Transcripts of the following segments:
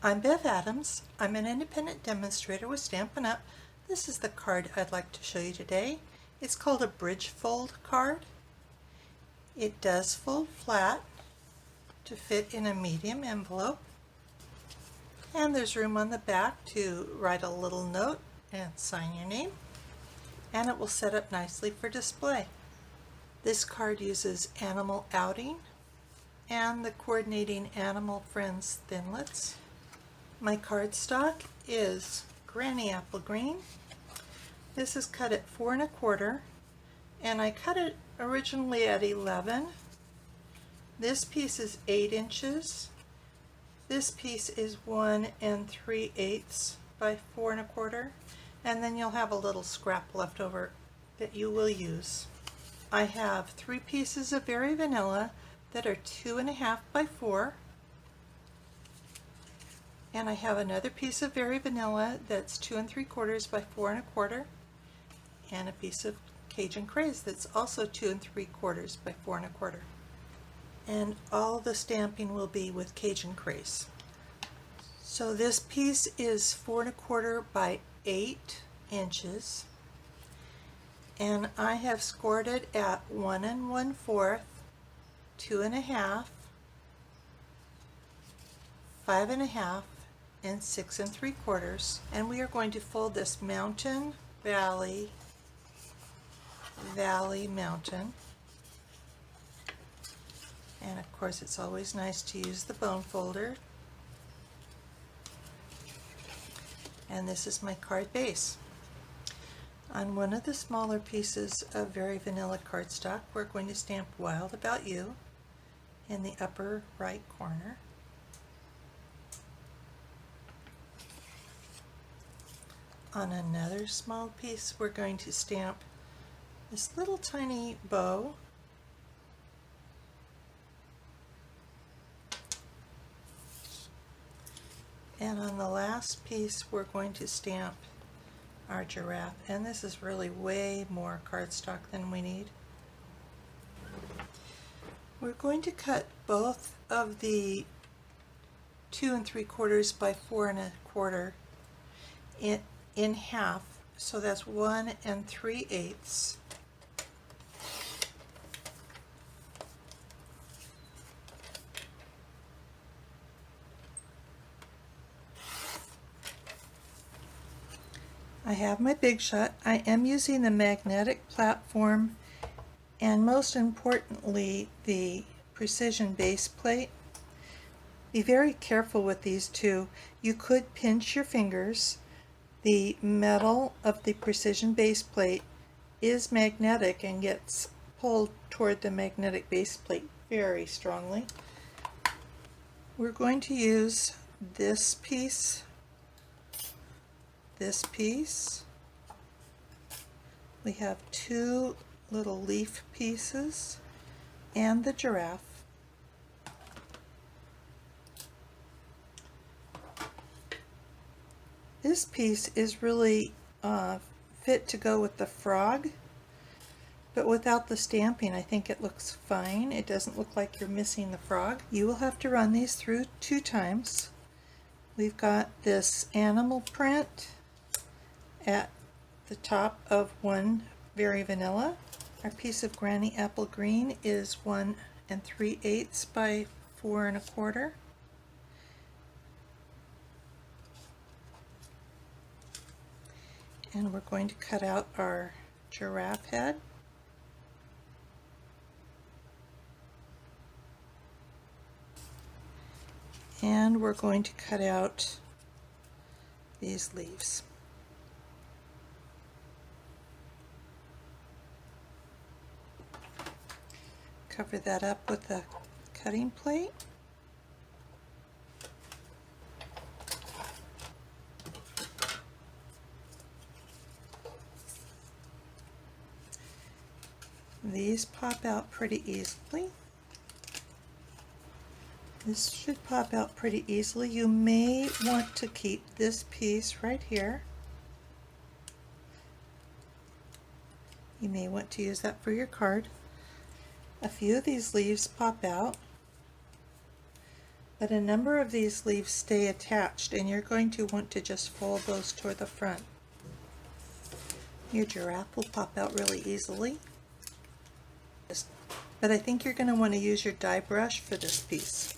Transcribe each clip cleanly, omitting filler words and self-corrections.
I'm Bev Adams. I'm an independent demonstrator with Stampin' Up! This is the card I'd like to show you today. It's called a bridge fold card. It does fold flat to fit in a medium envelope. And there's room on the back to write a little note and sign your name. And it will set up nicely for display. This card uses Animal Outing and the coordinating Animal Friends Thinlits. My cardstock is Granny Apple Green. This is cut at 4 1/4, and I cut it originally at 11. This piece is 8 inches. This piece is 1 3/8 by 4 1/4, and then you'll have a little scrap left over that you will use. I have 3 pieces of Very Vanilla that are 2 1/2 by 4. And I have another piece of Very Vanilla that's 2 3/4 by 4 1/4, and a piece of Cajun Craze that's also 2 3/4 by 4 1/4. And all the stamping will be with Cajun Craze. So this piece is 4 1/4 by 8 inches, and I have scored it at 1 1/4, 2 1/2, 5 1/2, and 6 3/4, and we are going to fold this mountain, valley, valley, mountain. And of course it's always nice to use the bone folder. And this is my card base. On one of the smaller pieces of Very Vanilla cardstock, we're going to stamp Wild About You in the upper right corner. On another small piece, we're going to stamp this little tiny bow. And on the last piece, we're going to stamp our giraffe. And this is really way more cardstock than we need. We're going to cut both of the 2 3/4 by 4 1/4 in half, so that's 1 3/8. I have my Big Shot. I am using the magnetic platform and most importantly the precision base plate. Be very careful with these two. You could pinch your fingers. The metal of the precision base plate is magnetic and gets pulled toward the magnetic base plate very strongly. We're going to use this piece, we have 2 little leaf pieces, and the giraffe. This piece is really fit to go with the frog, but without the stamping I think it looks fine. It doesn't look like you're missing the frog. You will have to run these through 2 times. We've got this animal print at the top of one Very Vanilla. Our piece of Granny Apple Green is 1 3/8 by 4 1/4. And we're going to cut out our giraffe head. And we're going to cut out these leaves. Cover that up with a cutting plate. These pop out pretty easily. This should pop out pretty easily. You may want to keep this piece right here. You may want to use that for your card. A few of these leaves pop out. But a number of these leaves stay attached, and you're going to want to just fold those toward the front. Your giraffe will pop out really easily. But I think you're going to want to use your die brush for this piece.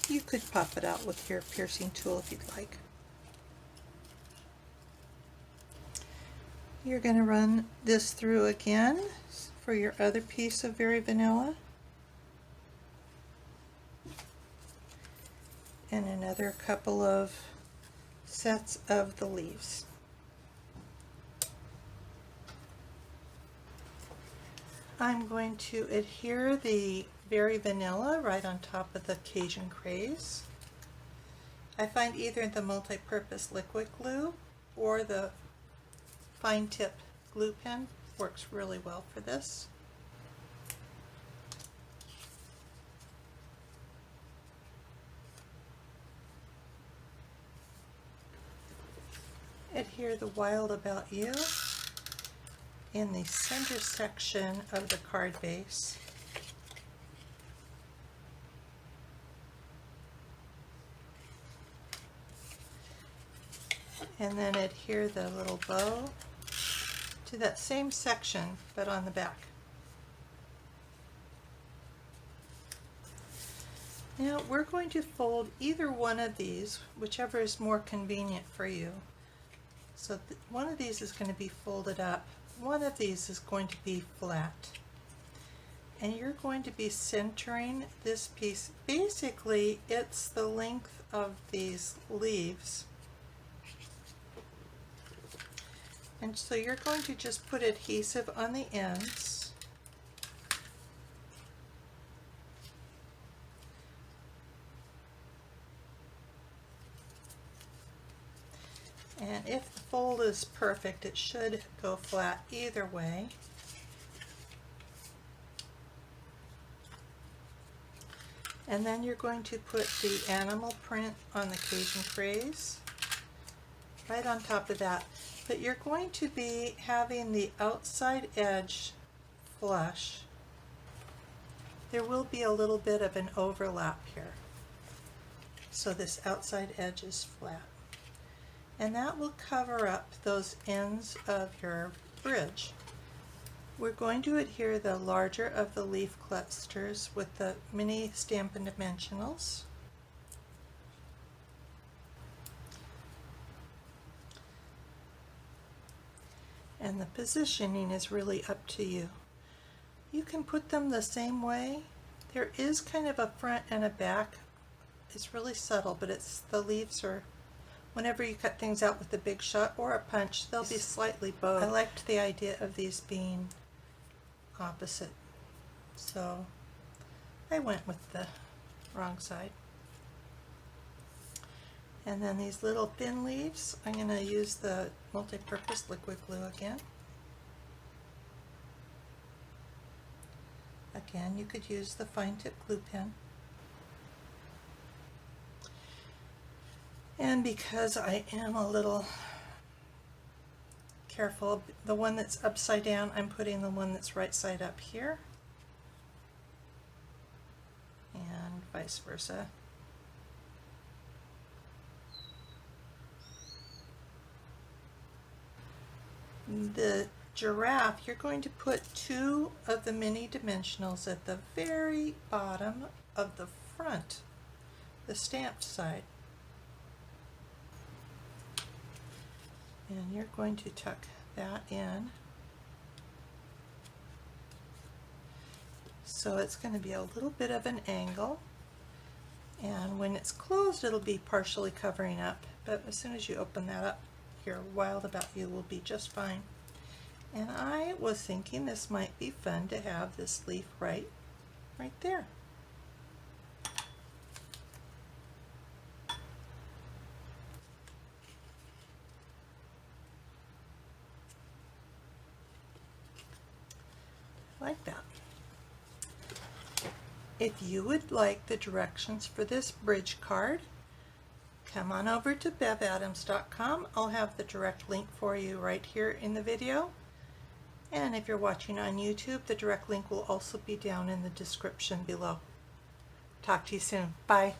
You could pop it out with your piercing tool if you'd like. You're going to run this through again for your other piece of Very Vanilla. And another couple of sets of the leaves. I'm going to adhere the Very Vanilla right on top of the Cajun Craze. I find either the multi-purpose liquid glue or the fine tip glue pen works really well for this. Adhere the Wild About You in the center section of the card base. And then adhere the little bow to that same section but on the back. Now we're going to fold either one of these, whichever is more convenient for you. So one of these is going to be folded up, one of these is going to be flat. And you're going to be centering this piece. Basically, it's the length of these leaves. And so you're going to just put adhesive on the ends. And if the fold is perfect, it should go flat either way. And then you're going to put the animal print on the Cajun Craze right on top of that. But you're going to be having the outside edge flush. There will be a little bit of an overlap here. So this outside edge is flat. And that will cover up those ends of your bridge. We're going to adhere the larger of the leaf clusters with the mini Stampin' Dimensionals. And the positioning is really up to you. You can put them the same way. There is kind of a front and a back. It's really subtle, but it's the leaves are, whenever you cut things out with a big shot or a punch, they'll be slightly bowed. I liked the idea of these being opposite, so I went with the wrong side. And then these little thin leaves, I'm going to use the multi-purpose liquid glue again. Again, you could use the fine tip glue pen. And because I am a little careful, the one that's upside down, I'm putting the one that's right side up here, and vice versa. The giraffe, you're going to put two of the mini dimensionals at the very bottom of the front, the stamped side. And you're going to tuck that in. So it's going to be a little bit of an angle. And when it's closed, it'll be partially covering up. But as soon as you open that up, your Wild About You will be just fine. And I was thinking this might be fun to have this leaf right there. Like that. If you would like the directions for this bridge card, come on over to bevadams.com. I'll have the direct link for you right here in the video. And if you're watching on YouTube, the direct link will also be down in the description below. Talk to you soon. Bye.